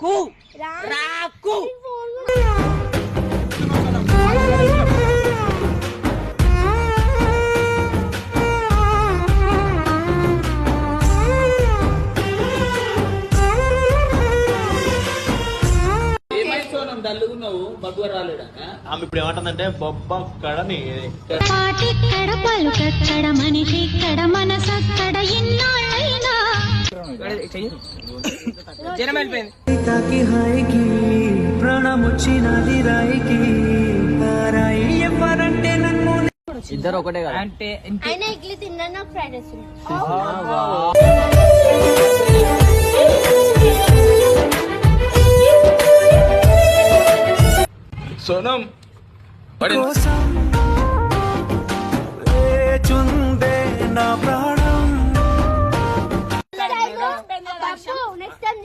రాకు రాకు డల్లుగున్నావు బగ్గు రాలేడా ఆమె ఇప్పుడు ఏమంటుందంటే బొబ్బ కడని మనిషి మనసక్కడ ఎన్నాళ్ళైనా జనం వెళ్ళిపోయింది ఇద్దరు ఒకటే కదా అంటే ఇడ్లీ తిన్నా fried rice Sonam next time